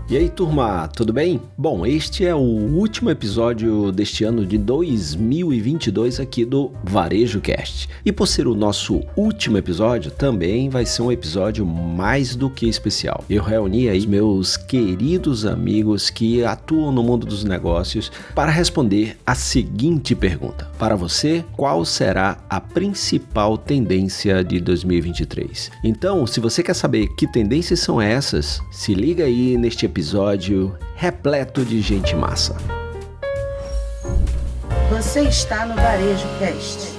E aí, turma, tudo bem? Bom, este é o último episódio deste ano de 2022 aqui do Varejo Cast. E por ser o nosso último episódio, também vai ser um episódio mais do que especial. Eu reuni aí meus queridos amigos que atuam no mundo dos negócios para responder a seguinte pergunta. Para você, qual será a principal tendência de 2023? Então, se você quer saber que tendências são essas, se liga aí neste episódio repleto de gente massa. Você está no Varejo Cast.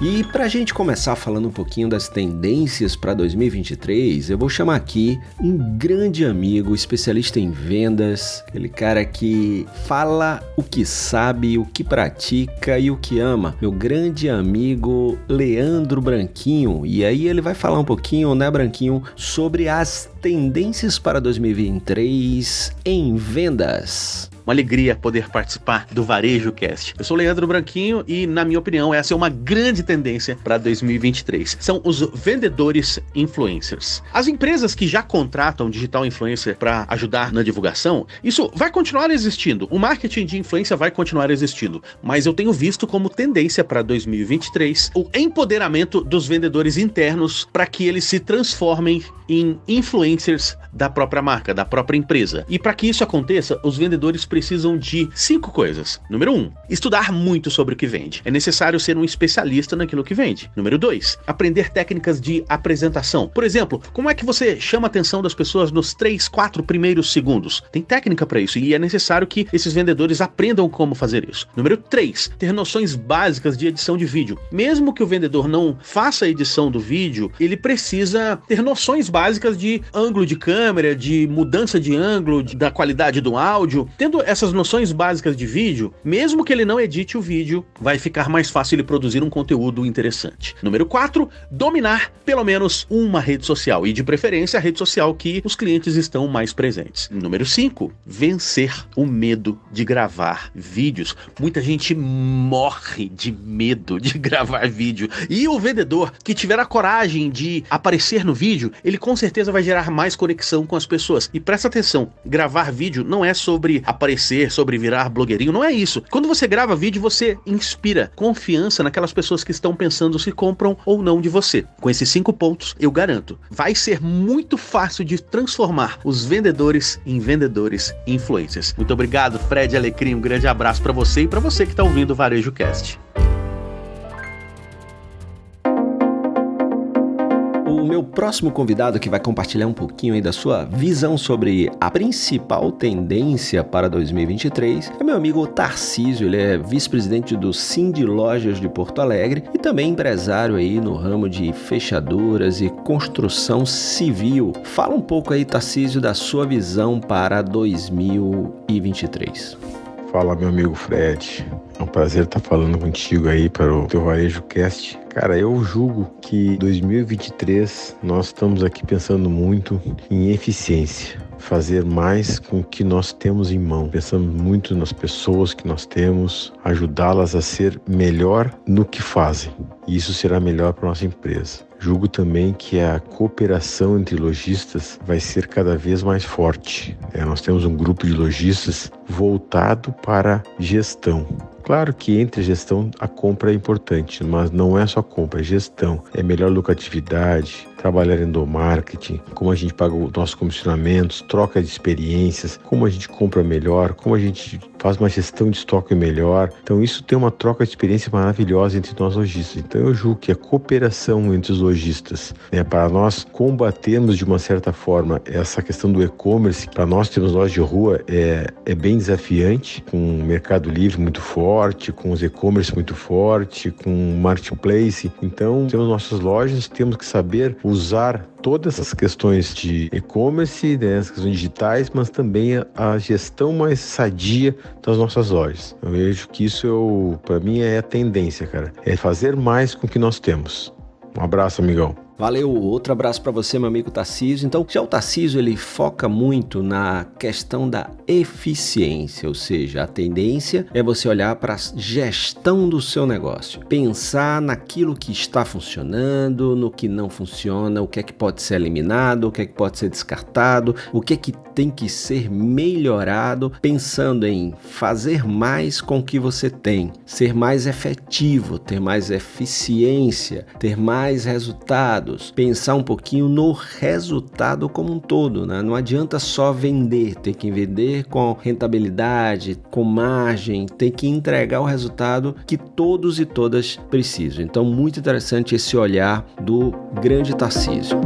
E para a gente começar falando um pouquinho das tendências para 2023, eu vou chamar aqui um grande amigo, especialista em vendas, aquele cara que fala o que sabe, o que pratica e o que ama, meu grande amigo Leandro Branquinho. E aí ele vai falar um pouquinho, né, Branquinho, sobre as tendências para 2023 em vendas. Uma alegria poder participar do Varejo Cast. Eu sou Leandro Branquinho e, na minha opinião, essa é uma grande tendência para 2023. São os vendedores influencers. As empresas que já contratam digital influencer para ajudar na divulgação, isso vai continuar existindo. O marketing de influência vai continuar existindo. Mas eu tenho visto como tendência para 2023 o empoderamento dos vendedores internos para que eles se transformem em influencers da própria marca, da própria empresa. E para que isso aconteça, os vendedores precisam de 5 coisas. Número 1, estudar muito sobre o que vende. É necessário ser um especialista naquilo que vende. Número 2, aprender técnicas de apresentação. Por exemplo, como é que você chama a atenção das pessoas nos 3, 4 primeiros segundos? Tem técnica para isso e é necessário que esses vendedores aprendam como fazer isso. Número 3, ter noções básicas de edição de vídeo. Mesmo que o vendedor não faça a edição do vídeo, ele precisa ter noções básicas de ângulo de câmera, de mudança de ângulo, da qualidade do áudio. Tendo essas noções básicas de vídeo, mesmo que ele não edite o vídeo, vai ficar mais fácil ele produzir um conteúdo interessante. Número 4, dominar pelo menos uma rede social e de preferência a rede social que os clientes estão mais presentes. Número 5, vencer o medo de gravar vídeos. Muita gente morre de medo de gravar vídeo e o vendedor que tiver a coragem de aparecer no vídeo, ele com certeza vai gerar mais conexão com as pessoas. E presta atenção, gravar vídeo não é sobre aparecer, sobre virar blogueirinho, não é isso. Quando você grava vídeo, você inspira confiança naquelas pessoas que estão pensando se compram ou não de você. Com esses 5 pontos, eu garanto, vai ser muito fácil de transformar os vendedores em vendedores influencers. Muito obrigado, Fred Alecrim, um grande abraço para você e para você que está ouvindo o Varejo Cast. O meu próximo convidado que vai compartilhar um pouquinho aí da sua visão sobre a principal tendência para 2023 é meu amigo Tarcísio. Ele é vice-presidente do Cindy Lojas de Porto Alegre e também empresário aí no ramo de fechaduras e construção civil. Fala um pouco aí, Tarcísio, da sua visão para 2023. Fala, meu amigo Fred. É um prazer estar falando contigo aí para o teu Varejo Cast. Cara, eu julgo que 2023 nós estamos aqui pensando muito em eficiência. Fazer mais com o que nós temos em mão. Pensamos muito nas pessoas que nós temos, ajudá-las a ser melhor no que fazem. E isso será melhor para a nossa empresa. Julgo também que a cooperação entre lojistas vai ser cada vez mais forte. Nós temos um grupo de lojistas voltado para gestão. Claro que entre a gestão a compra é importante, mas não é só compra, é gestão. É melhor lucratividade, trabalhar endomarketing, como a gente paga os nossos comissionamentos, troca de experiências, como a gente compra melhor, como a gente faz uma gestão de estoque melhor. Então isso tem uma troca de experiência maravilhosa entre nós lojistas. Então eu julgo que a cooperação entre os lojistas, para nós combatermos de uma certa forma essa questão do e-commerce, para nós termos loja de rua é bem desafiante, com o Mercado Livre muito forte, com os e-commerce muito forte, com o marketplace. Então temos nossas lojas, temos que saber usar todas essas questões de e-commerce, as questões digitais, mas também a gestão mais sadia das nossas lojas. Eu vejo que isso, para mim, é a tendência, cara. É fazer mais com o que nós temos. Um abraço, amigão. Valeu, outro abraço para você, meu amigo Tarcísio. Então, já o Tarcísio, ele foca muito na questão da eficiência, ou seja, a tendência é você olhar para a gestão do seu negócio, pensar naquilo que está funcionando, no que não funciona, o que é que pode ser eliminado, o que é que pode ser descartado, o que é que tem que ser melhorado, pensando em fazer mais com o que você tem, ser mais efetivo, ter mais eficiência, ter mais resultados, pensar um pouquinho no resultado como um todo, né? Não adianta só vender, tem que vender com rentabilidade, com margem, tem que entregar o resultado que todos e todas precisam. Então, muito interessante esse olhar do grande Tarcísio.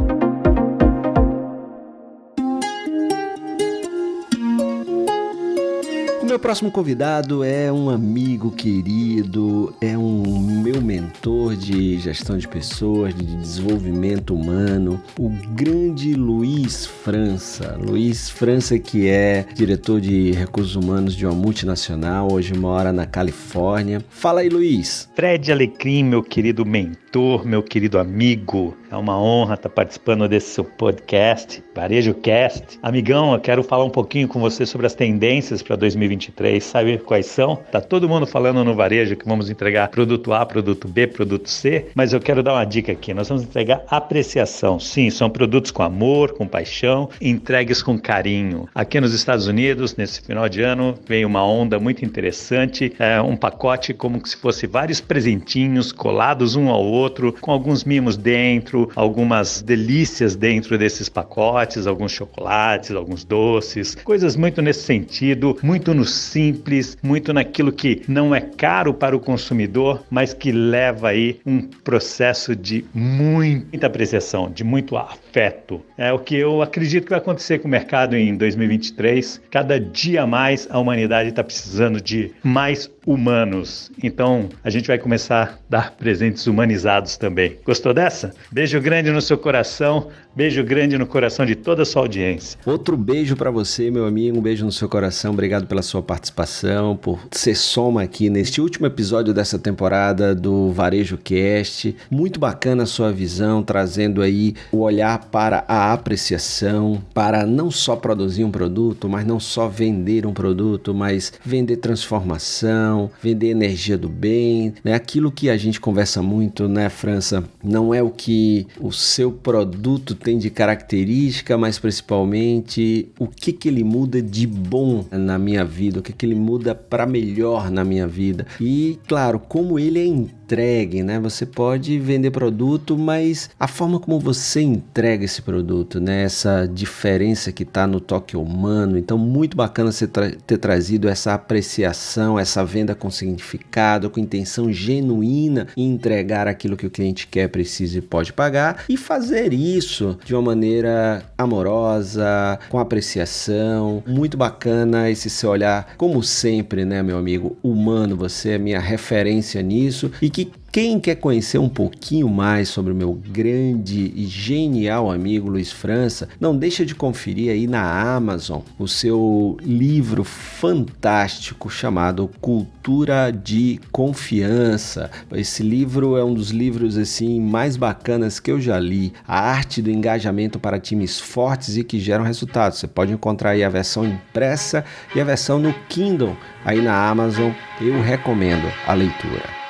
Meu próximo convidado é um amigo querido, é um meu mentor de gestão de pessoas, de desenvolvimento humano, o grande Luiz França. Luiz França, que é diretor de recursos humanos de uma multinacional, hoje mora na Califórnia. Fala aí, Luiz. Fred Alecrim, meu querido mentor, meu querido amigo, é uma honra estar participando desse seu podcast, Varejo Cast. Amigão, eu quero falar um pouquinho com você sobre as tendências para 2023, sabe quais são? Tá todo mundo falando no varejo que vamos entregar produto A, produto B, produto C, mas eu quero dar uma dica aqui, nós vamos entregar apreciação. Sim, são produtos com amor, com paixão, entregues com carinho. Aqui nos Estados Unidos, nesse final de ano, veio uma onda muito interessante, um pacote como se fosse vários presentinhos colados um ao outro, com alguns mimos dentro, algumas delícias dentro desses pacotes, alguns chocolates, alguns doces, coisas muito nesse sentido, muito no simples, muito naquilo que não é caro para o consumidor, mas que leva aí um processo de muita apreciação, de muito afeto. É o que eu acredito que vai acontecer com o mercado em 2023. Cada dia mais a humanidade está precisando de mais humanos. Então a gente vai começar a dar presentes humanizados também. Gostou dessa? Beijo grande no seu coração, beijo grande no coração de toda a sua audiência. Outro beijo para você, meu amigo, um beijo no seu coração, obrigado pela sua participação, por ser soma aqui neste último episódio dessa temporada do Varejo Cast. Muito bacana a sua visão, trazendo aí o olhar para a apreciação, para não só produzir um produto, mas não só vender um produto, mas vender transformação, vender energia do bem, né? Aquilo que a gente conversa muito, né, França? Não é o que o seu produto tem de característica, mas principalmente o que ele muda de bom na minha vida, o que ele muda para melhor na minha vida. E, claro, como ele é entregue, né? Você pode vender produto, mas a forma como você entrega esse produto, né? Essa diferença que está no toque humano. Então, muito bacana você ter trazido essa apreciação, essa venda com significado, com intenção genuína em entregar aquilo que o cliente quer, precisa e pode pagar, e fazer isso de uma maneira amorosa, com apreciação. Muito bacana esse seu olhar, como sempre, né, meu amigo, humano. Você é minha referência nisso, e que quem quer conhecer um pouquinho mais sobre o meu grande e genial amigo Luiz França, não deixa de conferir aí na Amazon o seu livro fantástico chamado Cultura de Confiança. Esse livro é um dos livros assim mais bacanas que eu já li. A arte do engajamento para times fortes e que geram resultados. Você pode encontrar aí a versão impressa e a versão no Kindle aí na Amazon. Eu recomendo a leitura.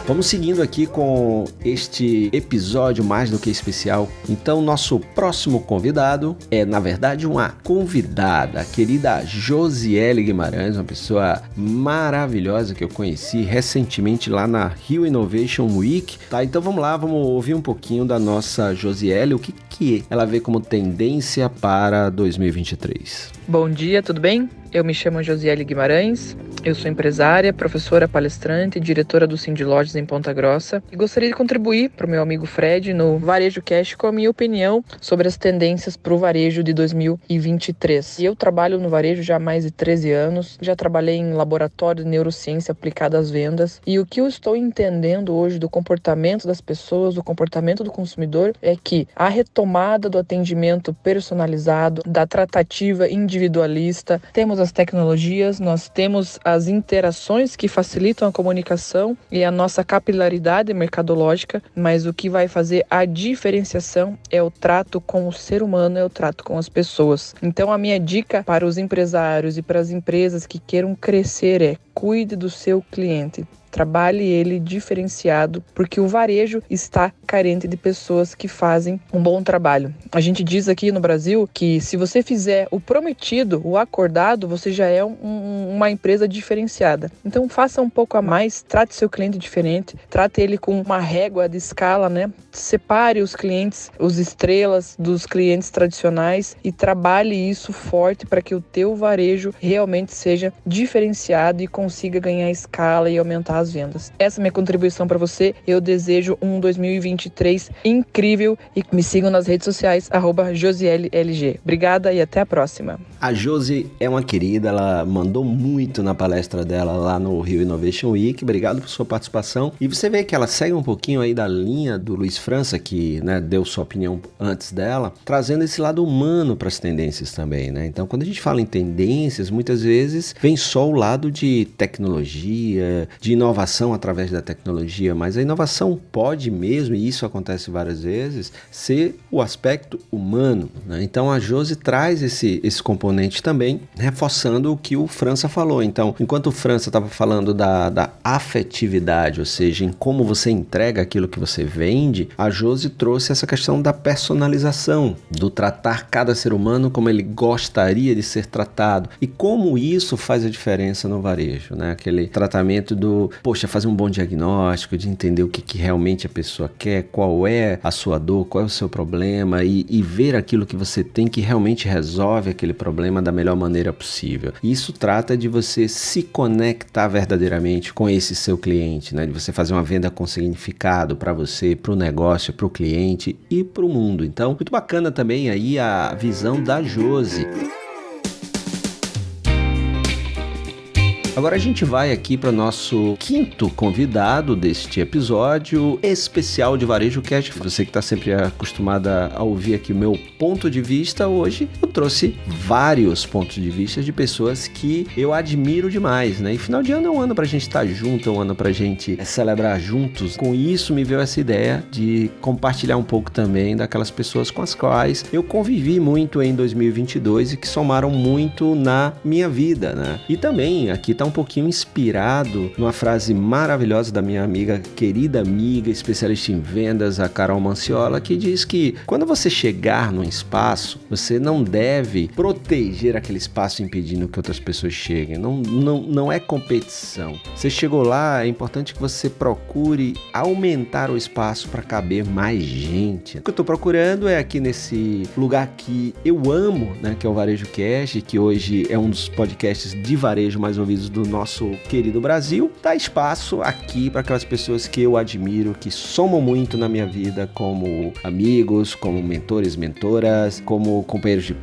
Vamos seguindo aqui com este episódio mais do que especial. Então, nosso próximo convidado é, na verdade, uma convidada, a querida Josiele Guimarães, uma pessoa maravilhosa que eu conheci recentemente lá na Rio Innovation Week. Tá, então vamos lá, vamos ouvir um pouquinho da nossa Josiele, o que ela vê como tendência para 2023. Bom dia, tudo bem? Eu me chamo Josiele Guimarães, eu sou empresária, professora palestrante e diretora do Cindy Lojas em Ponta Grossa e gostaria de contribuir para o meu amigo Fred no Varejo Cast com a minha opinião sobre as tendências para o varejo de 2023. E eu trabalho no varejo já há mais de 13 anos, já trabalhei em laboratório de neurociência aplicada às vendas e o que eu estou entendendo hoje do comportamento das pessoas, do comportamento do consumidor é que a retomada do atendimento personalizado, da tratativa individualista, temos as tecnologias, nós temos as interações que facilitam a comunicação e a nossa capilaridade mercadológica, mas o que vai fazer a diferenciação é o trato com o ser humano, é o trato com as pessoas. Então a minha dica para os empresários e para as empresas que queiram crescer é: cuide do seu cliente. Trabalhe ele diferenciado, porque o varejo está carente de pessoas que fazem um bom trabalho. A gente diz aqui no Brasil que se você fizer o prometido, o acordado, você já é uma empresa diferenciada. Então faça um pouco a mais, trate seu cliente diferente, trate ele com uma régua de escala, né? Separe os clientes, os estrelas dos clientes tradicionais e trabalhe isso forte para que o teu varejo realmente seja diferenciado e consiga ganhar escala e aumentar as vendas. Essa é a minha contribuição para você. Eu desejo um 2023 incrível e me sigam nas redes sociais, @JosielleLG. Obrigada e até a próxima. A Josi é uma querida, ela mandou muito na palestra dela lá no Rio Innovation Week. Obrigado por sua participação. E você vê que ela segue um pouquinho aí da linha do Luiz França, que, né, deu sua opinião antes dela, trazendo esse lado humano para as tendências também, né? Então, quando a gente fala em tendências, muitas vezes vem só o lado de tecnologia, de inovação através da tecnologia, mas a inovação pode mesmo, e isso acontece várias vezes, ser o aspecto humano, né? Então a Josi traz esse componente também, reforçando o que o França falou. Então, enquanto o França estava falando da afetividade, ou seja, em como você entrega aquilo que você vende, a Josi trouxe essa questão da personalização, do tratar cada ser humano como ele gostaria de ser tratado, e como isso faz a diferença no varejo, né? Aquele tratamento do, fazer um bom diagnóstico, de entender o que realmente a pessoa quer, qual é a sua dor, qual é o seu problema, e ver aquilo que você tem que realmente resolve aquele problema da melhor maneira possível. Isso trata de você se conectar verdadeiramente com esse seu cliente, né? De você fazer uma venda com significado para você, para o negócio, para o cliente e para o mundo. Então, muito bacana também aí a visão da Josi. Agora a gente vai aqui para o nosso quinto convidado deste episódio especial de Varejo Cast. Você que está sempre acostumada a ouvir aqui o meu ponto de vista, hoje eu trouxe vários pontos de vista de pessoas que eu admiro demais, né? E final de ano é um ano para a gente estar junto, é um ano para a gente celebrar juntos. Com isso me veio essa ideia de compartilhar um pouco também daquelas pessoas com as quais eu convivi muito em 2022 e que somaram muito na minha vida, né? E também aqui está um pouquinho inspirado numa frase maravilhosa da minha querida amiga, especialista em vendas, a Carol Manciola, que diz que quando você chegar num espaço, você não deve proteger aquele espaço impedindo que outras pessoas cheguem. Não é competição. Você chegou lá, é importante que você procure aumentar o espaço para caber mais gente. O que eu estou procurando é aqui nesse lugar que eu amo, né, que é o Varejo Cast, que hoje é um dos podcasts de varejo mais ouvidos do nosso querido Brasil, dá espaço aqui para aquelas pessoas que eu admiro, que somam muito na minha vida como amigos, como mentores, mentoras, como companheiros de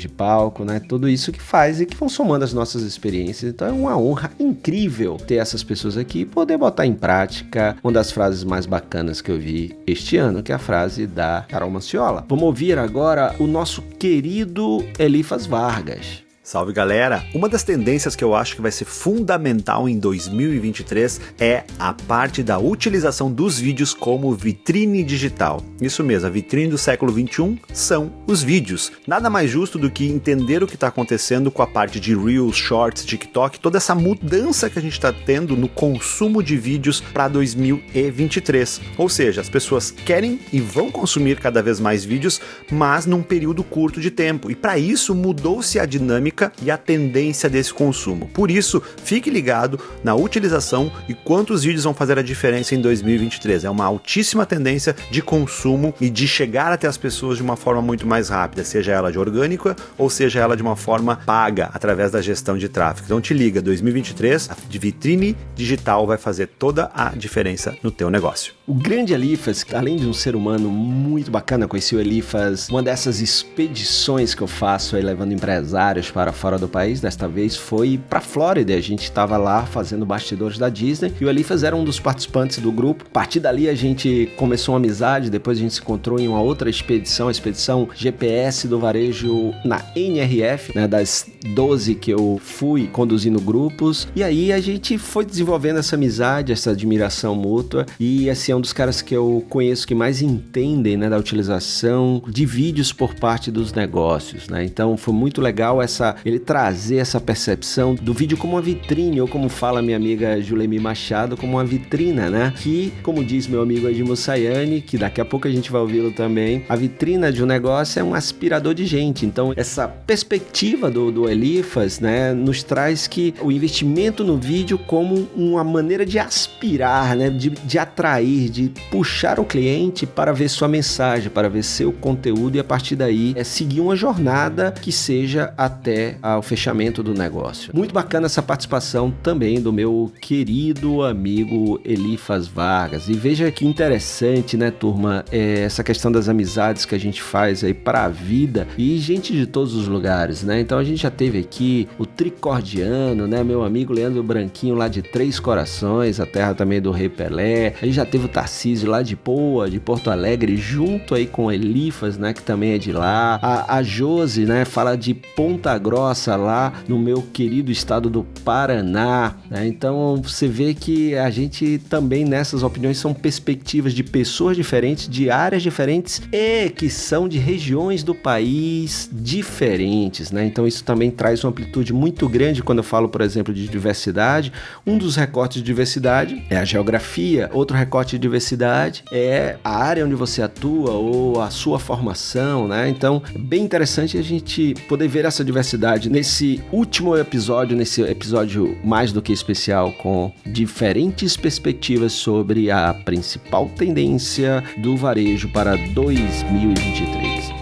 palco, né? Tudo isso que faz e que vão somando as nossas experiências. Então é uma honra incrível ter essas pessoas aqui e poder botar em prática uma das frases mais bacanas que eu vi este ano, que é a frase da Carol Manciola. Vamos ouvir agora o nosso querido Elifas Vargas. Salve galera! Uma das tendências que eu acho que vai ser fundamental em 2023 é a parte da utilização dos vídeos como vitrine digital. Isso mesmo, a vitrine do século XXI são os vídeos. Nada mais justo do que entender o que está acontecendo com a parte de Reels, Shorts, TikTok, toda essa mudança que a gente está tendo no consumo de vídeos para 2023. Ou seja, as pessoas querem e vão consumir cada vez mais vídeos, mas num período curto de tempo. E para isso mudou-se a dinâmica e a tendência desse consumo. Por isso, fique ligado na utilização e quantos vídeos vão fazer a diferença em 2023. É uma altíssima tendência de consumo e de chegar até as pessoas de uma forma muito mais rápida, seja ela de orgânica ou seja ela de uma forma paga através da gestão de tráfego. Então te liga, 2023, a vitrine digital vai fazer toda a diferença no teu negócio. O grande Elifas, além de um ser humano muito bacana, conheci o Elifas, uma dessas expedições que eu faço aí levando empresários para para fora do país, desta vez foi para Flórida. A gente estava lá fazendo bastidores da Disney e o Elifas era um dos participantes do grupo. A partir dali a gente começou uma amizade, depois a gente se encontrou em uma outra expedição, a expedição GPS do varejo na NRF, né, das 12 que eu fui conduzindo grupos, e aí a gente foi desenvolvendo essa amizade, essa admiração mútua, e assim é um dos caras que eu conheço que mais entendem, né, da utilização de vídeos por parte dos negócios, né? Então foi muito legal ele trazer essa percepção do vídeo como uma vitrine, ou como fala minha amiga Julemi Machado, como uma vitrina, né? Que, como diz meu amigo Edmo Sayane, que daqui a pouco a gente vai ouvi-lo também, a vitrina de um negócio é um aspirador de gente. Então essa perspectiva do Elifas, né, nos traz que o investimento no vídeo como uma maneira de aspirar, né, de atrair, de puxar o cliente para ver sua mensagem, para ver seu conteúdo, e a partir daí seguir uma jornada que seja até o fechamento do negócio. Muito bacana essa participação também do meu querido amigo Elifas Vargas. E veja que interessante, né, turma, essa questão das amizades que a gente faz aí para a vida, e gente de todos os lugares, né? Então a gente já teve aqui o Tricordiano, né, meu amigo Leandro Branquinho lá de Três Corações, a terra também do Rei Pelé. A gente já teve o Tarcísio lá de Poa, de Porto Alegre, junto aí com o Elifas, né, que também é de lá. A Josi, né, fala de Ponta Grossa, lá no meu querido estado do Paraná, né? Então você vê que a gente também nessas opiniões são perspectivas de pessoas diferentes, de áreas diferentes e que são de regiões do país diferentes, né? Então isso também traz uma amplitude muito grande quando eu falo, por exemplo, de diversidade. Um dos recortes de diversidade é a geografia, outro recorte de diversidade é a área onde você atua ou a sua formação, né? Então é bem interessante a gente poder ver essa diversidade nesse último episódio, nesse episódio mais do que especial, com diferentes perspectivas sobre a principal tendência do varejo para 2023.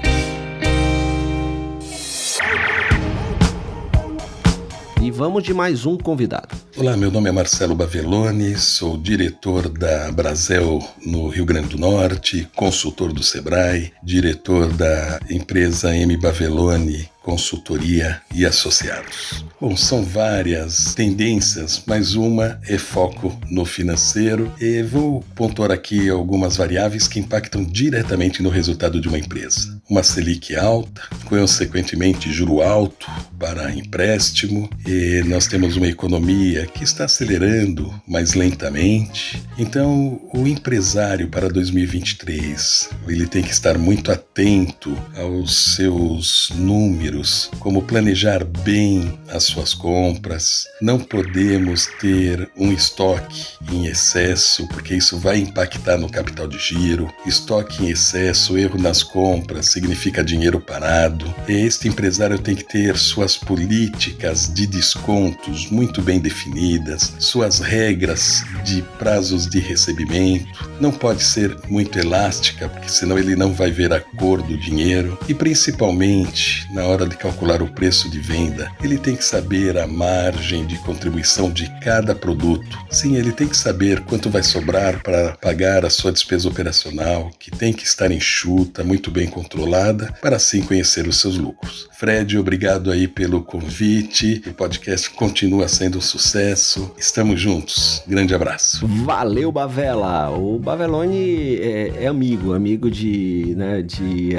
E vamos de mais um convidado. Olá, meu nome é Marcelo Bavelloni, sou diretor da Brasel no Rio Grande do Norte, consultor do Sebrae, diretor da empresa M. Bavelloni Consultoria e Associados. Bom, são várias tendências, mas uma é foco no financeiro, e vou pontuar aqui algumas variáveis que impactam diretamente no resultado de uma empresa. Uma Selic alta, consequentemente juro alto para empréstimo, e nós temos uma economia que está acelerando mais lentamente. Então, o empresário para 2023, ele tem que estar muito atento aos seus números, como planejar bem as suas compras. Não podemos ter um estoque em excesso, porque isso vai impactar no capital de giro. Estoque em excesso, erro nas compras, significa dinheiro parado. Este empresário tem que ter suas políticas de descontos muito bem definidas, suas regras de prazos de recebimento. Não pode ser muito elástica, porque senão ele não vai ver a cor do dinheiro. E principalmente, na hora de calcular o preço de venda, ele tem que saber a margem de contribuição de cada produto. Sim, ele tem que saber quanto vai sobrar para pagar a sua despesa operacional, que tem que estar enxuta, muito bem controlada, para assim conhecer os seus lucros. Fred, obrigado aí pelo convite. O podcast continua sendo um sucesso. Estamos juntos. Grande abraço. Valeu, Bavella. O Bavelloni é amigo de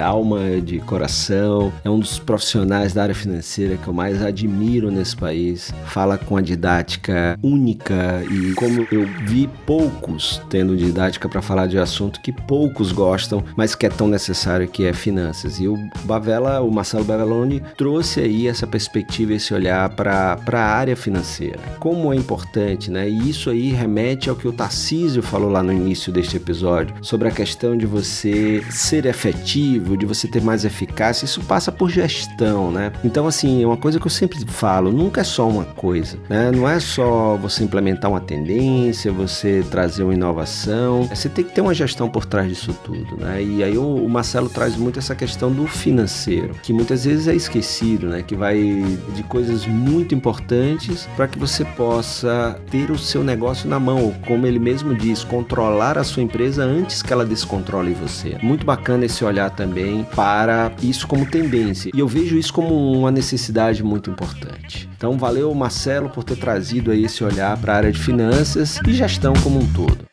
alma, de coração. É um dos profissionais da área financeira que eu mais admiro nesse país. Fala com a didática única, e como eu vi poucos tendo didática para falar de assunto que poucos gostam, mas que é tão necessário, que é finanças. E o Marcelo Bavelloni trouxe aí essa perspectiva, esse olhar para a área financeira. Como é importante, né? E isso aí remete ao que o Tarcísio falou lá no início deste episódio, sobre a questão de você ser efetivo, de você ter mais eficácia. Isso passa por gestão, né? Então, assim, é uma coisa que eu sempre falo, nunca é só uma coisa, né? Não é só você implementar uma tendência, você trazer uma inovação. Você tem que ter uma gestão por trás disso tudo, né? E aí o Marcelo traz muito essa questão do financeiro, que muitas vezes é esquecido, né? Que vai de coisas muito importantes para que você possa ter o seu negócio na mão, ou como ele mesmo diz, controlar a sua empresa antes que ela descontrole você. Muito bacana esse olhar também para isso como tendência. E eu vejo vejo isso como uma necessidade muito importante. Então, valeu, Marcelo, por ter trazido aí esse olhar para a área de finanças e gestão como um todo.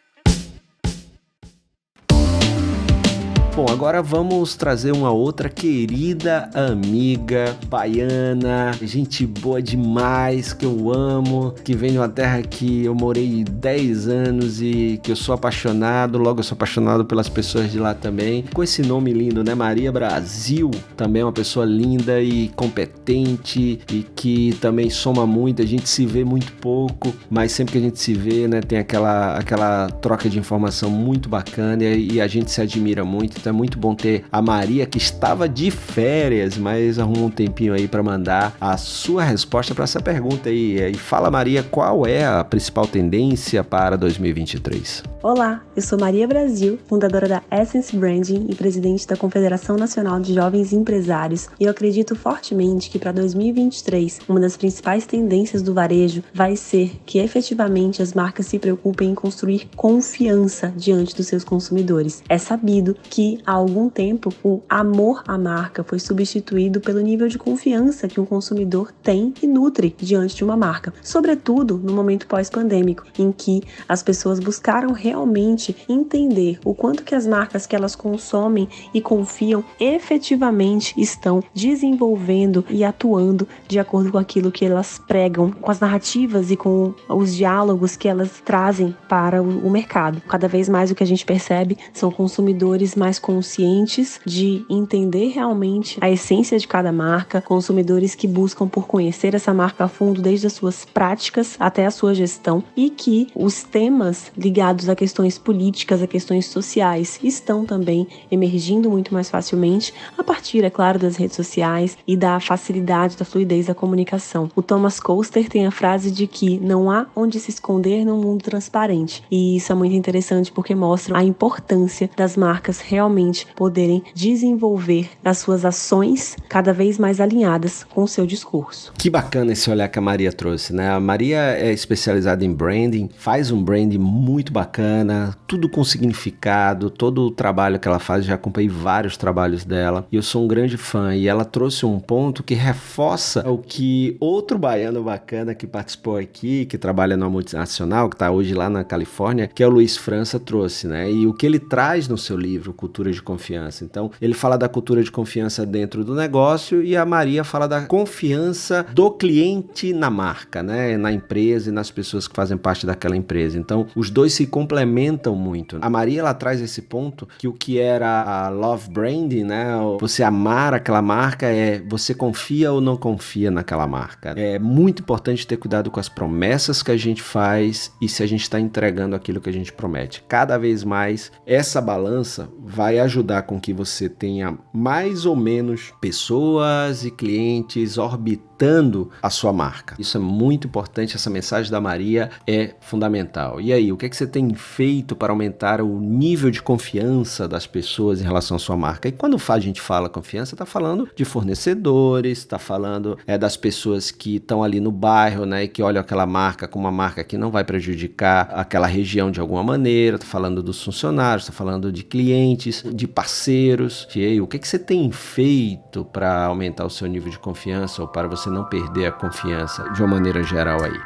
Bom, agora vamos trazer uma outra querida amiga baiana, gente boa demais, que eu amo, que vem de uma terra que eu morei 10 anos e que eu sou apaixonado, logo eu sou apaixonado pelas pessoas de lá também. Com esse nome lindo, né? Maria Brasil, também é uma pessoa linda e competente e que também soma muito, a gente se vê muito pouco, mas sempre que a gente se vê, né, tem aquela troca de informação muito bacana e a gente se admira muito. É muito bom ter a Maria, que estava de férias, mas arrumou um tempinho aí para mandar a sua resposta para essa pergunta aí. E fala, Maria, qual é a principal tendência para 2023? Olá, eu sou Maria Brasil, fundadora da Essence Branding e presidente da Confederação Nacional de Jovens Empresários, e eu acredito fortemente que para 2023, uma das principais tendências do varejo vai ser que efetivamente as marcas se preocupem em construir confiança diante dos seus consumidores. É sabido que há algum tempo o amor à marca foi substituído pelo nível de confiança que um consumidor tem e nutre diante de uma marca, sobretudo no momento pós-pandêmico, em que as pessoas buscaram realmente entender o quanto que as marcas que elas consomem e confiam efetivamente estão desenvolvendo e atuando de acordo com aquilo que elas pregam, com as narrativas e com os diálogos que elas trazem para o mercado. Cada vez mais o que a gente percebe são consumidores mais conscientes de entender realmente a essência de cada marca, consumidores que buscam por conhecer essa marca a fundo desde as suas práticas até a sua gestão, e que os temas ligados a questões políticas, a questões sociais estão também emergindo muito mais facilmente a partir, é claro, das redes sociais e da facilidade, da fluidez da comunicação. O Thomas Koester tem a frase de que não há onde se esconder num mundo transparente, e isso é muito interessante porque mostra a importância das marcas realmente poderem desenvolver as suas ações cada vez mais alinhadas com o seu discurso. Que bacana esse olhar que a Maria trouxe, né? A Maria é especializada em branding, faz um branding muito bacana, tudo com significado, todo o trabalho que ela faz, já acompanhei vários trabalhos dela e eu sou um grande fã, e ela trouxe um ponto que reforça o que outro baiano bacana que participou aqui, que trabalha numa multinacional, que está hoje lá na Califórnia, que é o Luiz França, trouxe, né? E o que ele traz no seu livro, Cultura de Confiança. Então, ele fala da cultura de confiança dentro do negócio e a Maria fala da confiança do cliente na marca, né? Na empresa e nas pessoas que fazem parte daquela empresa. Então, os dois se complementam muito. A Maria, ela traz esse ponto que o que era a love branding, né? Você amar aquela marca é você confia ou não confia naquela marca. É muito importante ter cuidado com as promessas que a gente faz e se a gente está entregando aquilo que a gente promete. Cada vez mais, essa balança vai ajudar com que você tenha mais ou menos pessoas e clientes orbitando a sua marca. Isso é muito importante, essa mensagem da Maria é fundamental. E aí, o que é que você tem feito para aumentar o nível de confiança das pessoas em relação à sua marca? E quando a gente fala confiança, está falando de fornecedores, está falando das pessoas que estão ali no bairro, né, e que olham aquela marca como uma marca que não vai prejudicar aquela região de alguma maneira, está falando dos funcionários, está falando de clientes, de parceiros. E aí, o que é que você tem feito para aumentar o seu nível de confiança ou para você não perder a confiança de uma maneira geral aí?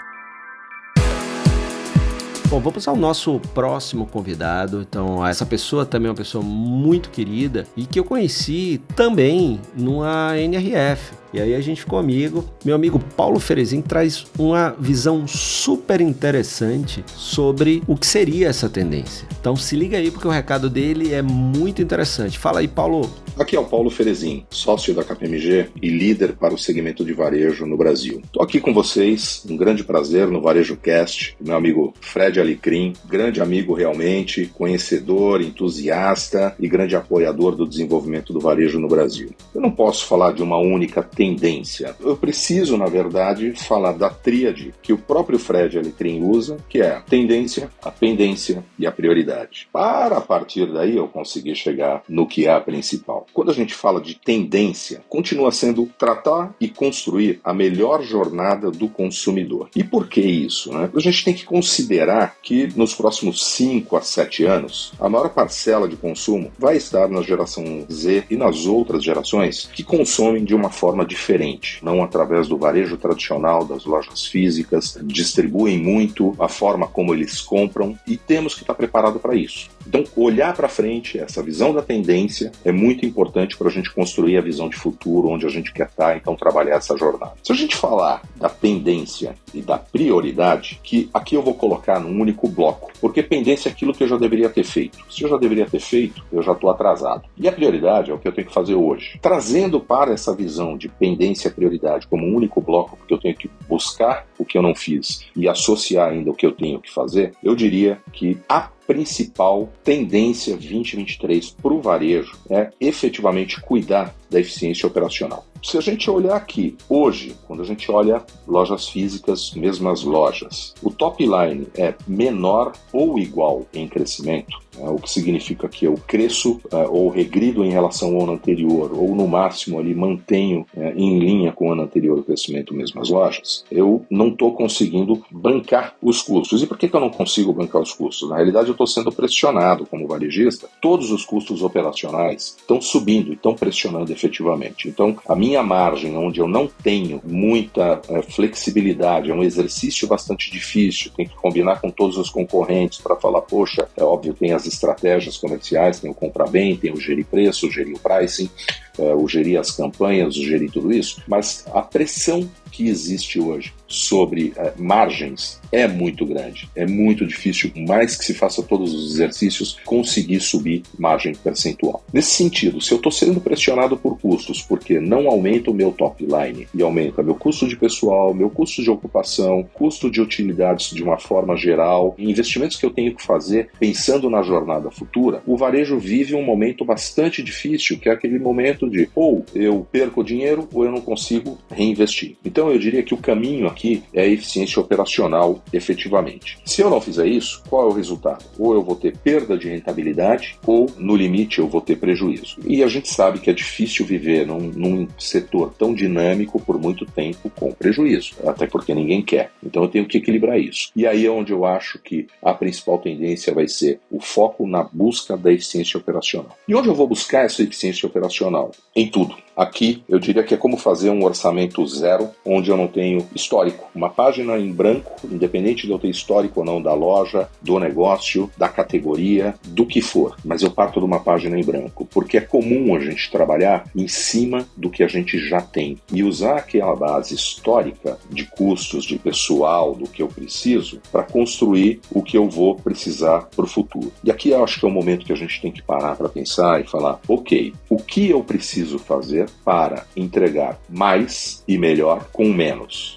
Bom, vamos ao nosso próximo convidado. Então, essa pessoa também é uma pessoa muito querida e que eu conheci também numa NRF. E aí a gente ficou amigo. Meu amigo Paulo Ferezin traz uma visão super interessante sobre o que seria essa tendência. Então se liga aí porque o recado dele é muito interessante. Fala aí, Paulo. Aqui é o Paulo Ferezin, sócio da KPMG e líder para o segmento de varejo no Brasil. Estou aqui com vocês, um grande prazer no Varejo Cast, meu amigo Fred Alecrim, grande amigo realmente, conhecedor, entusiasta e grande apoiador do desenvolvimento do varejo no Brasil. Eu não posso falar de uma única tendência? Eu preciso, na verdade, falar da tríade que o próprio Fred Alecrim usa, que é a tendência, a pendência e a prioridade. Para a partir daí eu conseguir chegar no que é a principal. Quando a gente fala de tendência, continua sendo tratar e construir a melhor jornada do consumidor. E por que isso, né? A gente tem que considerar que nos próximos 5 a 7 anos, a maior parcela de consumo vai estar na geração Z e nas outras gerações que consomem de uma forma diferente, não através do varejo tradicional, das lojas físicas, distribuem muito a forma como eles compram e temos que estar preparado para isso. Então, olhar para frente, essa visão da tendência é muito importante para a gente construir a visão de futuro, onde a gente quer estar, então trabalhar essa jornada. Se a gente falar da pendência e da prioridade, que aqui eu vou colocar num único bloco, porque pendência é aquilo que eu já deveria ter feito. Se eu já deveria ter feito, eu já estou atrasado. E a prioridade é o que eu tenho que fazer hoje. Trazendo para essa visão de pendência e prioridade como um único bloco, porque eu tenho que buscar o que eu não fiz e associar ainda o que eu tenho que fazer, eu diria que a principal tendência 2023 para o varejo é efetivamente cuidar da eficiência operacional. Se a gente olhar aqui, hoje, quando a gente olha lojas físicas, mesmas lojas, o top line é menor ou igual em crescimento, o que significa que eu cresço ou regrido em relação ao ano anterior, ou no máximo ali mantenho em linha com o ano anterior o crescimento mesmas lojas, eu não estou conseguindo bancar os custos. E por que eu não consigo bancar os custos? Na realidade eu estou sendo pressionado como varejista, todos os custos operacionais estão subindo e estão pressionando efetivamente. Então a minha margem, onde eu não tenho muita flexibilidade, é um exercício bastante difícil, tem que combinar com todos os concorrentes para falar, poxa, é óbvio, tem as estratégias comerciais, tem o comprar bem, tem o gerir preço, o gerir o pricing, o gerir as campanhas, o gerir tudo isso, mas a pressão que existe hoje sobre margens é muito grande, é muito difícil, mais que se faça todos os exercícios, conseguir subir margem percentual. Nesse sentido, se eu estou sendo pressionado por custos, porque não aumenta o meu top line e aumenta meu custo de pessoal, meu custo de ocupação, custo de utilidades de uma forma geral, investimentos que eu tenho que fazer pensando na jornada futura, o varejo vive um momento bastante difícil, que é aquele momento de ou eu perco dinheiro ou eu não consigo reinvestir. Então eu diria que o caminho aqui é a eficiência operacional efetivamente. Se eu não fizer isso, qual é o resultado? Ou eu vou ter perda de rentabilidade ou, no limite, eu vou ter prejuízo. E a gente sabe que é difícil viver num setor tão dinâmico por muito tempo com prejuízo, até porque ninguém quer. Então eu tenho que equilibrar isso. E aí é onde eu acho que a principal tendência vai ser o foco na busca da eficiência operacional. E onde eu vou buscar essa eficiência operacional? Em tudo. Aqui, eu diria que é como fazer um orçamento zero, onde eu não tenho histórico. Uma página em branco, independente de eu ter histórico ou não da loja, do negócio, da categoria, do que for. Mas eu parto de uma página em branco, porque é comum a gente trabalhar em cima do que a gente já tem. E usar aquela base histórica de custos, de pessoal, do que eu preciso, para construir o que eu vou precisar para o futuro. E aqui eu acho que é o momento que a gente tem que parar para pensar e falar, ok, o que eu preciso fazer para entregar mais e melhor com menos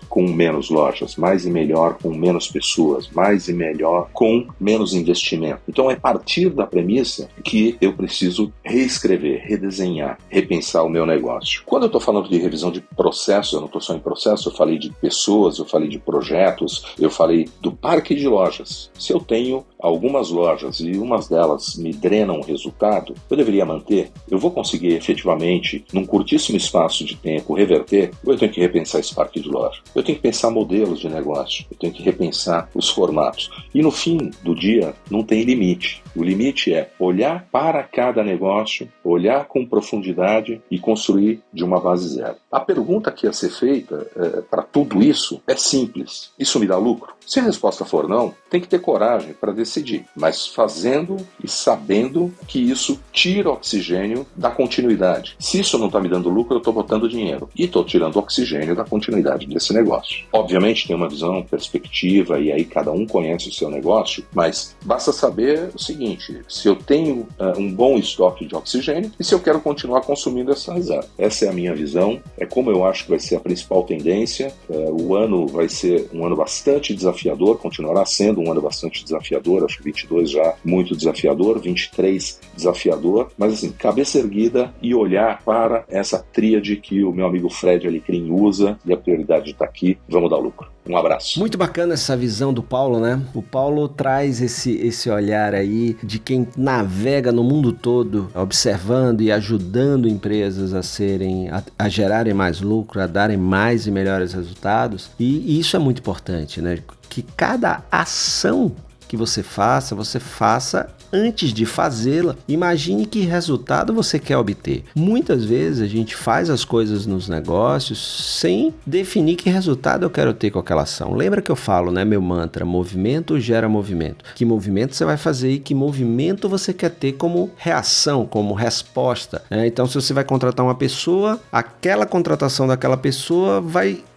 lojas, mais e melhor com menos pessoas, mais e melhor com menos investimento. Então é partir da premissa que eu preciso reescrever, redesenhar, repensar o meu negócio. Quando eu estou falando de revisão de processos, eu não estou só em processo, eu falei de pessoas, eu falei de projetos, eu falei do parque de lojas. Se eu tenho algumas lojas e umas delas me drenam resultado, eu deveria manter? Eu vou conseguir efetivamente, num curtíssimo espaço de tempo, reverter? Ou eu tenho que repensar esse parque de loja? Eu tenho que pensar modelos de negócio, eu tenho que repensar os formatos. E no fim do dia, não tem limite. O limite é olhar para cada negócio, olhar com profundidade e construir de uma base zero. A pergunta que ia ser feita para tudo isso é simples. Isso me dá lucro? Se a resposta for não, tem que ter coragem para decidir, mas fazendo e sabendo que isso tira oxigênio da continuidade. Se isso não está me dando lucro, eu estou botando dinheiro e estou tirando oxigênio da continuidade desse negócio. Obviamente tem uma visão, perspectiva, e aí cada um conhece o seu negócio, mas basta saber o seguinte, se eu tenho um bom estoque de oxigênio e se eu quero continuar consumindo essa reserva. Essa é a minha visão, é como eu acho que vai ser a principal tendência. O ano vai ser um ano bastante desafiador, continuará sendo um ano bastante desafiador, acho que 22 já muito desafiador, 23 desafiador, mas assim, cabeça erguida e olhar para essa tríade que o meu amigo Fred Alecrim usa, e a prioridade está aqui. Vamos dar lucro. Um abraço. Muito bacana essa visão do Paulo, né? O Paulo traz esse olhar aí de quem navega no mundo todo, observando e ajudando empresas a gerarem mais lucro, a darem mais e melhores resultados. E isso é muito importante, né? Que cada ação que você faça antes de fazê-la. Imagine que resultado você quer obter. Muitas vezes a gente faz as coisas nos negócios sem definir que resultado eu quero ter com aquela ação. Lembra que eu falo, né, meu mantra, movimento gera movimento. Que movimento você vai fazer e que movimento você quer ter como reação, como resposta. Então, se você vai contratar uma pessoa, aquela contratação daquela pessoa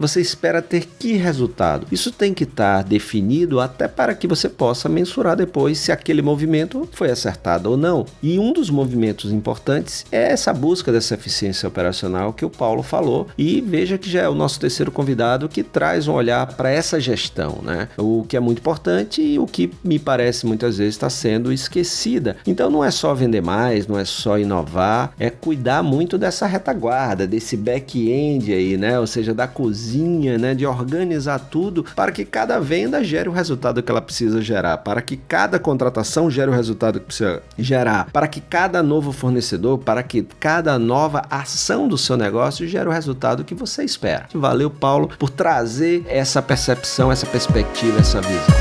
você espera ter que resultado. Isso tem que estar definido até para que você possa mensurar depois se aquele movimento foi acertado ou não. E um dos movimentos importantes é essa busca dessa eficiência operacional que o Paulo falou, e veja que já é o nosso terceiro convidado que traz um olhar para essa gestão, né? O que é muito importante e o que me parece muitas vezes está sendo esquecida. Então não é só vender mais, não é só inovar, é cuidar muito dessa retaguarda, desse back-end aí, né? Ou seja, da cozinha, né? De organizar tudo para que cada venda gere o resultado que ela precisa gerar, para que cada contratação gere o resultado que precisa gerar, para que cada novo fornecedor, para que cada nova ação do seu negócio gere o resultado que você espera. Valeu, Paulo, por trazer essa percepção, essa perspectiva, essa visão.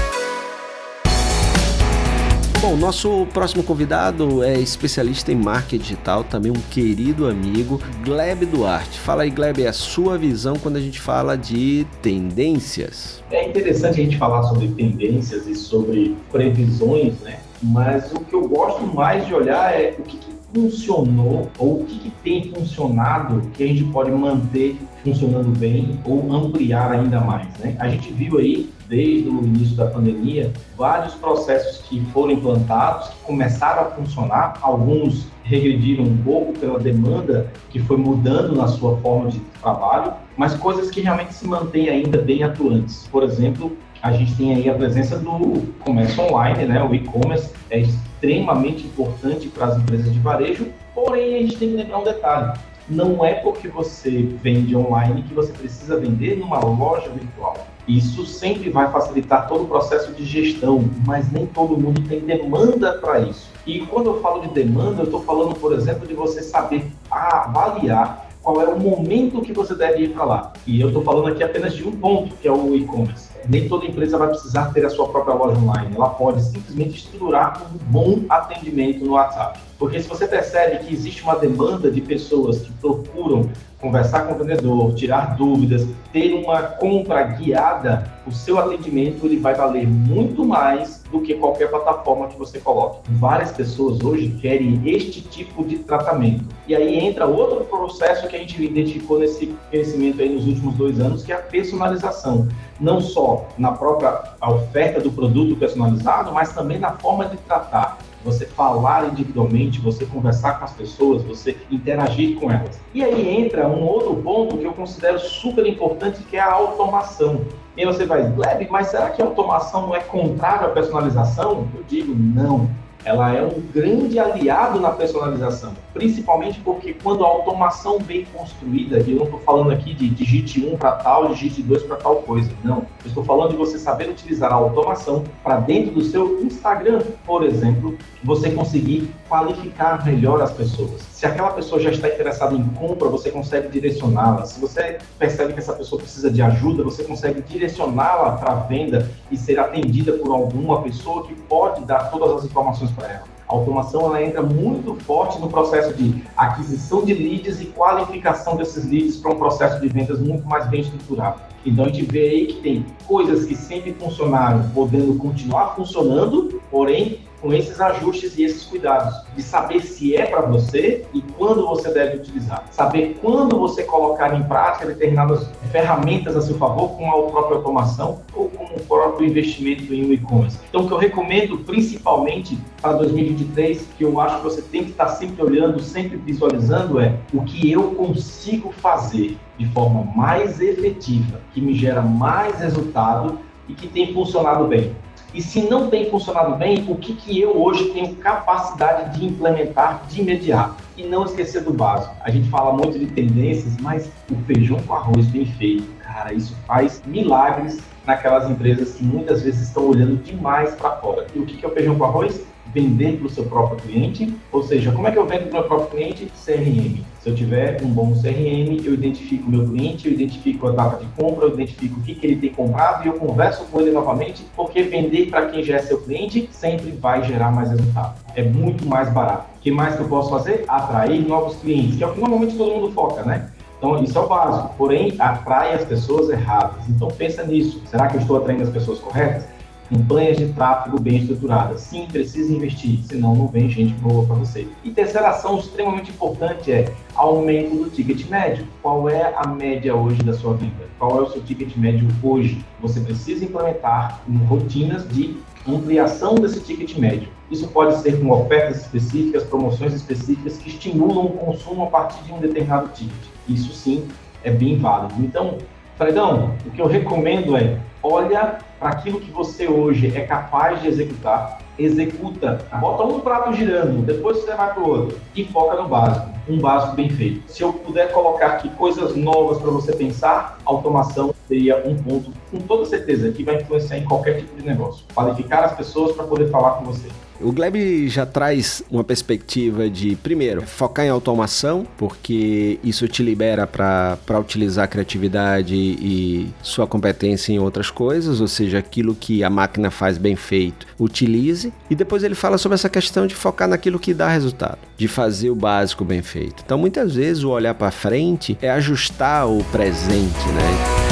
Bom, nosso próximo convidado é especialista em marketing digital, também um querido amigo, Gleb Duarte. Fala aí, Gleb, a sua visão quando a gente fala de tendências. É interessante a gente falar sobre tendências e sobre previsões, né? Mas o que eu gosto mais de olhar é o que funcionou ou o que tem funcionado que a gente pode manter funcionando bem ou ampliar ainda mais, né? A gente viu aí, desde o início da pandemia, vários processos que foram implantados, que começaram a funcionar, alguns regrediram um pouco pela demanda que foi mudando na sua forma de trabalho, mas coisas que realmente se mantêm ainda bem atuantes. Por exemplo, a gente tem aí a presença do comércio online, né? O e-commerce é extremamente importante para as empresas de varejo, porém a gente tem que lembrar um detalhe: não é porque você vende online que você precisa vender numa loja virtual. Isso sempre vai facilitar todo o processo de gestão, mas nem todo mundo tem demanda para isso. E quando eu falo de demanda, eu estou falando, por exemplo, de você saber avaliar qual é o momento que você deve ir para lá. E eu estou falando aqui apenas de um ponto, que é o e-commerce. Nem toda empresa vai precisar ter a sua própria loja online. Ela pode simplesmente estruturar um bom atendimento no WhatsApp. Porque se você percebe que existe uma demanda de pessoas que procuram conversar com o vendedor, tirar dúvidas, ter uma compra guiada, o seu atendimento ele vai valer muito mais do que qualquer plataforma que você coloque. Várias pessoas hoje querem este tipo de tratamento. E aí entra outro processo que a gente identificou nesse crescimento aí nos últimos 2 anos, que é a personalização. Não só na própria oferta do produto personalizado, mas também na forma de tratar. Você falar individualmente, você conversar com as pessoas, você interagir com elas. E aí entra um outro ponto que eu considero super importante, que é a automação. E aí você vai, Gleb, mas será que a automação não é contrária à personalização? Eu digo, não. Ela é um grande aliado na personalização, principalmente porque quando a automação bem construída, e eu não estou falando aqui de digite 1 para tal, digite 2 para tal coisa, não. Eu estou falando de você saber utilizar a automação para dentro do seu Instagram, por exemplo, você conseguir qualificar melhor as pessoas. Se aquela pessoa já está interessada em compra, você consegue direcioná-la. Se você percebe que essa pessoa precisa de ajuda, você consegue direcioná-la para a venda e ser atendida por alguma pessoa que pode dar todas as informações para ela. A automação ela entra muito forte no processo de aquisição de leads e qualificação desses leads para um processo de vendas muito mais bem estruturado. Então a gente vê aí que tem coisas que sempre funcionaram, podendo continuar funcionando, porém com esses ajustes e esses cuidados de saber se é para você e quando você deve utilizar. Saber quando você colocar em prática determinadas ferramentas a seu favor, com a própria automação ou com o próprio investimento em um e-commerce. Então, o que eu recomendo principalmente para 2023, que eu acho que você tem que estar sempre olhando, sempre visualizando, é o que eu consigo fazer de forma mais efetiva, que me gera mais resultado e que tem funcionado bem. E se não tem funcionado bem, o que eu hoje tenho capacidade de implementar de imediato? e não esquecer do básico. A gente fala muito de tendências, mas o feijão com arroz bem feito, cara, isso faz milagres naquelas empresas que muitas vezes estão olhando demais para fora. E o que é o feijão com arroz? Vender para o seu próprio cliente, ou seja, como é que eu vendo para o meu próprio cliente? CRM. Se eu tiver um bom CRM, eu identifico o meu cliente, eu identifico a data de compra, eu identifico o que ele tem comprado e eu converso com ele novamente, porque vender para quem já é seu cliente sempre vai gerar mais resultado. É muito mais barato. O que mais que eu posso fazer? Atrair novos clientes, que é o que normalmente todo mundo foca, né? Então, isso é o básico, porém, atrai as pessoas erradas. Então, pensa nisso. Será que eu estou atraindo as pessoas corretas? Campanhas de tráfego bem estruturadas. Sim, precisa investir, senão não vem gente boa para você. E terceira ação extremamente importante é aumento do ticket médio. Qual é a média hoje da sua venda? Qual é o seu ticket médio hoje? Você precisa implementar rotinas de ampliação desse ticket médio. Isso pode ser com ofertas específicas, promoções específicas que estimulam o consumo a partir de um determinado ticket. Isso sim é bem válido. Então, Fredão, o que eu recomendo é olha para aquilo que você hoje é capaz de executar, executa, bota um prato girando, depois você vai para o outro e foca no básico, um básico bem feito. Se eu puder colocar aqui coisas novas para você pensar, automação seria um ponto, com toda certeza, que vai influenciar em qualquer tipo de negócio. Qualificar as pessoas para poder falar com você. O Gleb já traz uma perspectiva de, primeiro, focar em automação, porque isso te libera para utilizar a criatividade e sua competência em outras coisas, ou seja, aquilo que a máquina faz bem feito, utilize. E depois ele fala sobre essa questão de focar naquilo que dá resultado, de fazer o básico bem feito. Então, muitas vezes, o olhar para frente é ajustar o presente, né?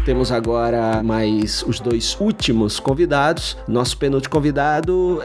Temos agora mais os dois últimos convidados. Nosso penúltimo convidado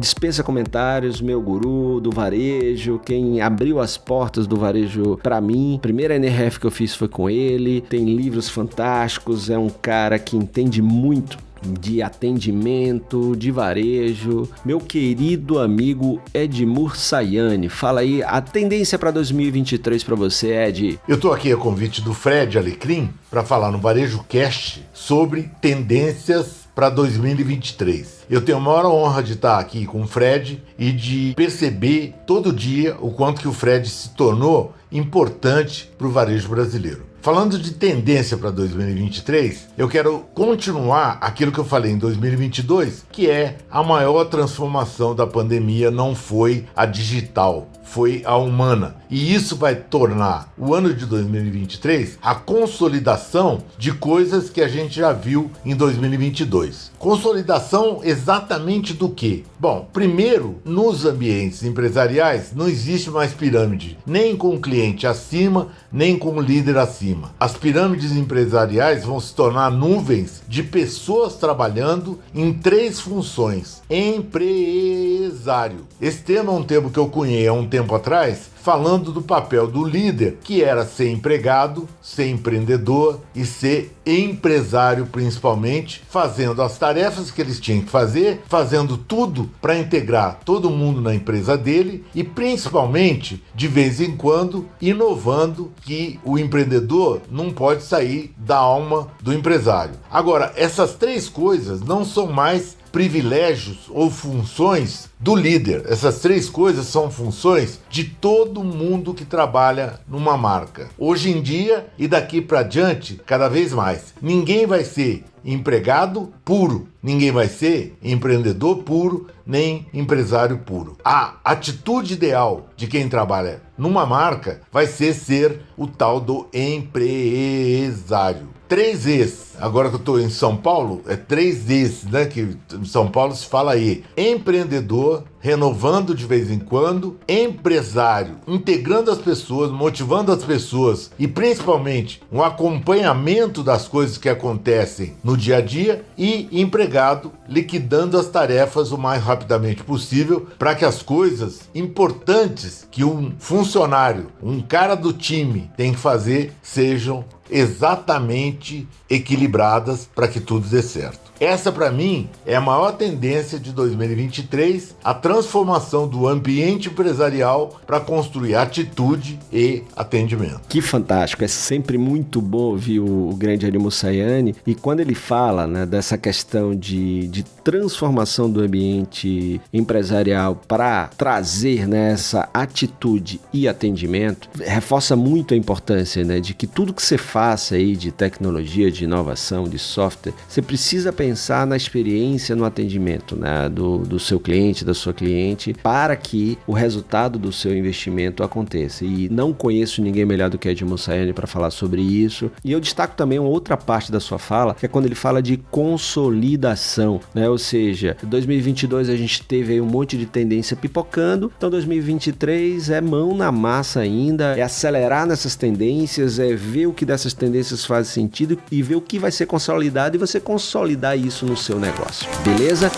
dispensa comentários, meu guru do varejo, quem abriu as portas do varejo para mim. Primeira NRF que eu fiz foi com ele, tem livros fantásticos, é um cara que entende muito de atendimento, de varejo, meu querido amigo Edmur Sayane. Fala aí, a tendência para 2023 para você, Ed? Eu estou aqui a convite do Fred Alecrim para falar no Varejo Cast sobre tendências para 2023. Eu tenho a maior honra de estar aqui com o Fred e de perceber todo dia o quanto que o Fred se tornou importante para o varejo brasileiro. Falando de tendência para 2023, eu quero continuar aquilo que eu falei em 2022, que é a maior transformação da pandemia não foi a digital, foi a humana. E isso vai tornar o ano de 2023 a consolidação de coisas que a gente já viu em 2022. Consolidação exatamente do quê? Bom, primeiro, nos ambientes empresariais não existe mais pirâmide, nem com o cliente acima, nem com o líder acima. As pirâmides empresariais vão se tornar nuvens de pessoas trabalhando em 3 funções. Empresário. Esse termo é um termo que eu cunhei há um tempo atrás, falando do papel do líder, que era ser empregado, ser empreendedor e ser empresário principalmente, fazendo as tarefas que eles tinham que fazer, fazendo tudo para integrar todo mundo na empresa dele e principalmente, de vez em quando, inovando, que o empreendedor não pode sair da alma do empresário. Agora, essas 3 coisas não são mais privilégios ou funções do líder. Essas 3 coisas são funções de todo mundo que trabalha numa marca. Hoje em dia e daqui para diante, cada vez mais. Ninguém vai ser empregado puro, ninguém vai ser empreendedor puro, nem empresário puro. A atitude ideal de quem trabalha numa marca vai ser o tal do empresário. 3 E's. Agora que eu estou em São Paulo, é 3 E's, né? Que em São Paulo se fala aí. Empreendedor, renovando de vez em quando. Empresário, integrando as pessoas, motivando as pessoas e principalmente um acompanhamento das coisas que acontecem no dia a dia. E empregado, liquidando as tarefas o mais rapidamente possível para que as coisas importantes que um funcionário, um cara do time tem que fazer sejam exatamente equilibradas para que tudo dê certo. Essa, para mim, é a maior tendência de 2023, a transformação do ambiente empresarial para construir atitude e atendimento. Que fantástico, é sempre muito bom ouvir o grande Ari Mossaiani, e quando ele fala, né, dessa questão de transformação do ambiente empresarial para trazer, né, essa atitude e atendimento, reforça muito a importância, né, de que tudo que você faça aí de tecnologia, de inovação, de software, você precisa pensar na experiência, no atendimento, né, do seu cliente, da sua cliente, para que o resultado do seu investimento aconteça. E não conheço ninguém melhor do que Ari Mossaiani para falar sobre isso. E eu destaco também uma outra parte da sua fala, que é quando ele fala de consolidação, né? Ou seja, 2022 a gente teve aí um monte de tendência pipocando, então 2023 é mão na massa ainda, é acelerar nessas tendências, é ver o que dessas tendências faz sentido e ver o que vai ser consolidado e você consolidar isso no seu negócio, beleza?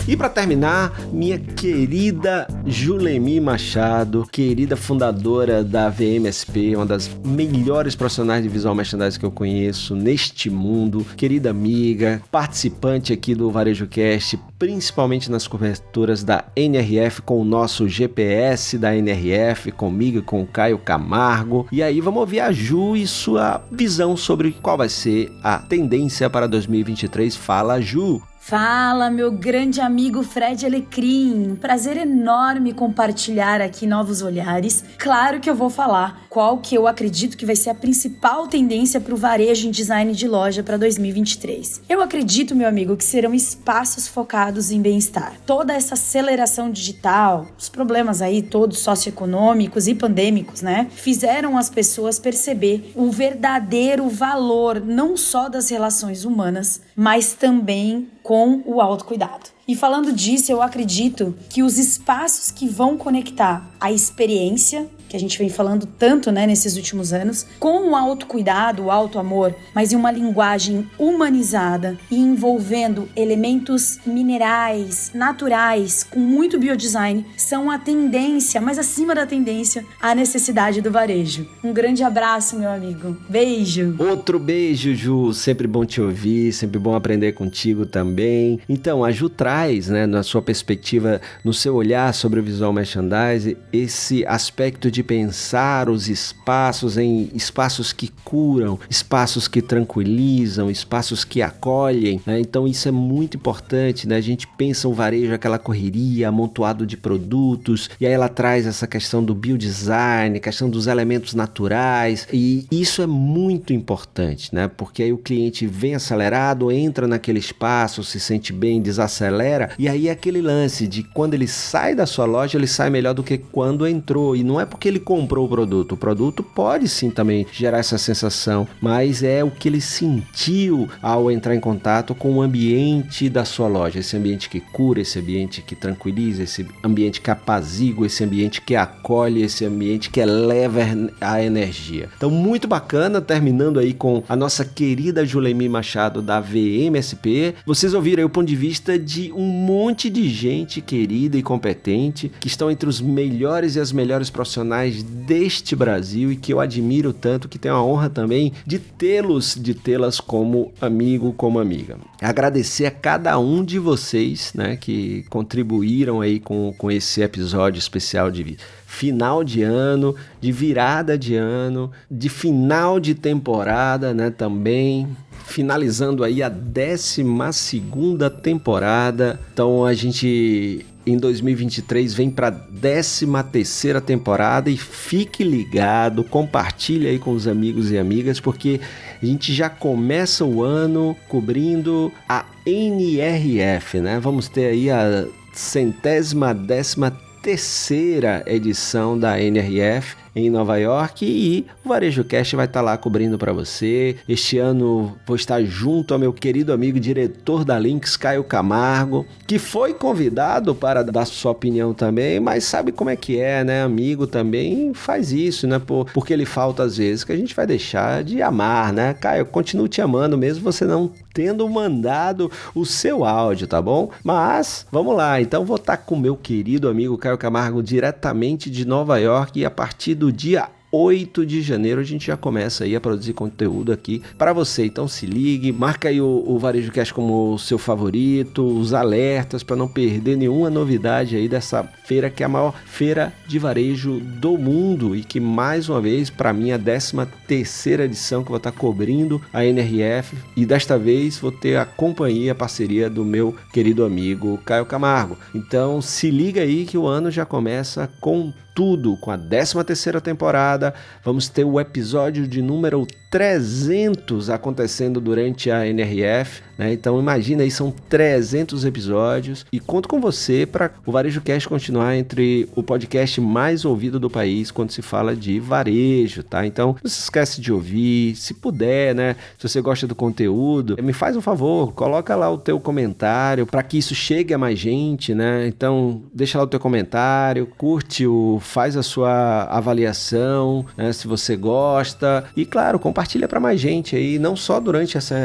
E para terminar, minha querida Julemi Machado, querida fundadora da VMSP, uma das melhores profissionais de visual merchandising que eu conheço neste mundo, querida amiga, participante aqui do Varejo Cast, principalmente nas coberturas da NRF com o nosso GPS da NRF, comigo e com o Caio Camargo. E aí vamos ouvir a Ju e sua visão sobre qual vai ser a tendência para 2023. Fala, Ju! Fala, meu grande amigo Fred Alecrim, prazer enorme compartilhar aqui novos olhares. Claro que eu vou falar qual que eu acredito que vai ser a principal tendência para o varejo em design de loja para 2023. Eu acredito, meu amigo, que serão espaços focados em bem-estar. Toda essa aceleração digital, os problemas aí todos socioeconômicos e pandêmicos, né, fizeram as pessoas perceber o verdadeiro valor não só das relações humanas, mas também com o autocuidado. E falando disso, eu acredito que os espaços que vão conectar a experiência, que a gente vem falando tanto, né, nesses últimos anos, com o autocuidado, o autoamor, mas em uma linguagem humanizada e envolvendo elementos minerais, naturais, com muito biodesign, são a tendência, mas acima da tendência, a necessidade do varejo. Um grande abraço, meu amigo. Beijo! Outro beijo, Ju. Sempre bom te ouvir, sempre bom aprender contigo também. Então, a Ju traz, né, na sua perspectiva, no seu olhar sobre o visual merchandising, esse aspecto de pensar os espaços em espaços que curam, espaços que tranquilizam, espaços que acolhem, né? Então isso é muito importante, né? A gente pensa o varejo, aquela correria, amontoado de produtos, e aí ela traz essa questão do biodesign, questão dos elementos naturais, e isso é muito importante, né? Porque aí o cliente vem acelerado, entra naquele espaço, se sente bem, desacelera, e aí é aquele lance de quando ele sai da sua loja, ele sai melhor do que quando entrou, e não é porque ele comprou o produto pode sim também gerar essa sensação, mas é o que ele sentiu ao entrar em contato com o ambiente da sua loja, esse ambiente que cura, esse ambiente que tranquiliza, esse ambiente que apazigua, esse ambiente que acolhe, esse ambiente que eleva a energia. Então muito bacana, terminando aí com a nossa querida Julemi Machado da VMSP. Vocês ouviram aí o ponto de vista de um monte de gente querida e competente que estão entre os melhores e as melhores profissionais deste Brasil e que eu admiro tanto, que tenho a honra também de tê-las como amigo, como amiga. Agradecer a cada um de vocês, né, que contribuíram aí com esse episódio especial de final de ano, de virada de ano, de final de temporada, né, também. Finalizando aí a 12ª temporada. Então a gente em 2023 vem para a 13ª temporada e fique ligado, compartilhe aí com os amigos e amigas, porque a gente já começa o ano cobrindo a NRF, né? Vamos ter aí a 13ª edição da NRF em Nova York e o Varejo Cast vai estar lá cobrindo para você. Este ano vou estar junto ao meu querido amigo diretor da Lynx, Caio Camargo, que foi convidado para dar sua opinião também, mas sabe como é que é, né? Amigo também faz isso, né? Porque ele falta às vezes que a gente vai deixar de amar, né? Caio, eu continuo te amando mesmo você não tendo mandado o seu áudio, tá bom? Mas vamos lá, então vou estar com o meu querido amigo Caio Camargo diretamente de Nova York e a partir do dia 8 de janeiro a gente já começa aí a produzir conteúdo aqui para você. Então se ligue, marca aí o Varejo Cast como seu favorito, os alertas para não perder nenhuma novidade aí dessa feira que é a maior feira de varejo do mundo e que mais uma vez, para mim, a 13ª edição que eu vou estar cobrindo a NRF, e desta vez vou ter a companhia, a parceria do meu querido amigo Caio Camargo. Então se liga aí que o ano já começa com tudo, com a 13ª temporada. Vamos ter o episódio de número 300 acontecendo durante a NRF, né? Então imagina aí, são 300 episódios e conto com você para o Varejo Cast continuar entre o podcast mais ouvido do país quando se fala de varejo, tá? Então não se esquece de ouvir, se puder, né? Se você gosta do conteúdo, me faz um favor, coloca lá o teu comentário para que isso chegue a mais gente, né? Então deixa lá o teu comentário, faz a sua avaliação, né, se você gosta, e claro, compartilha para mais gente aí, não só durante essa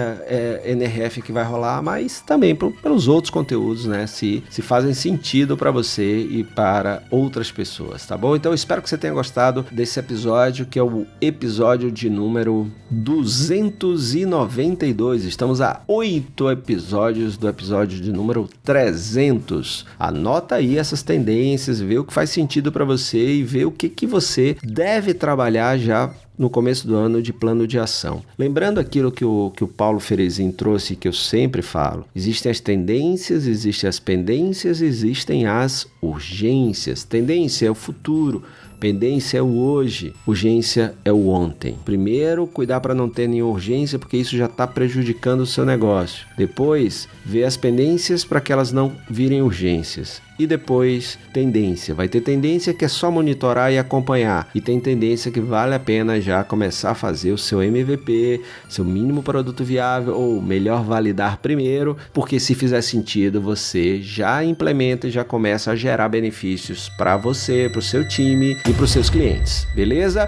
NRF que vai rolar, mas também pelos outros conteúdos, né, se fazem sentido para você e para outras pessoas, tá bom? Então eu espero que você tenha gostado desse episódio, que é o episódio de número 292, estamos a 8 episódios do episódio de número 300, anota aí essas tendências, vê o que faz sentido para você e ver o que você deve trabalhar já no começo do ano de plano de ação. Lembrando aquilo que o Paulo Ferezin trouxe, que eu sempre falo, existem as tendências, existem as pendências, existem as urgências. Tendência é o futuro, pendência é o hoje, urgência é o ontem. Primeiro, cuidar para não ter nenhuma urgência, porque isso já está prejudicando o seu negócio. Depois, ver as pendências para que elas não virem urgências. E depois, tendência. Vai ter tendência que é só monitorar e acompanhar. E tem tendência que vale a pena já começar a fazer o seu MVP, seu mínimo produto viável, ou melhor, validar primeiro, porque se fizer sentido, você já implementa e já começa a gerar benefícios para você, para o seu time e para os seus clientes. Beleza?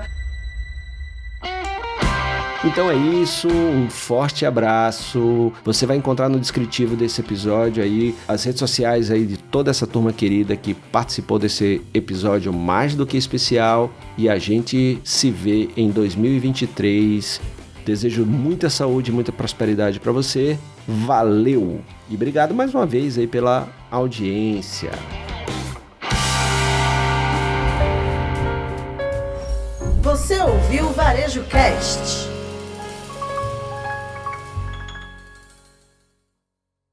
Então é isso, um forte abraço. Você vai encontrar no descritivo desse episódio aí as redes sociais aí de toda essa turma querida que participou desse episódio mais do que especial, e a gente se vê em 2023. Desejo muita saúde e muita prosperidade para você. Valeu! E obrigado mais uma vez aí pela audiência. Você ouviu o Varejo Cast?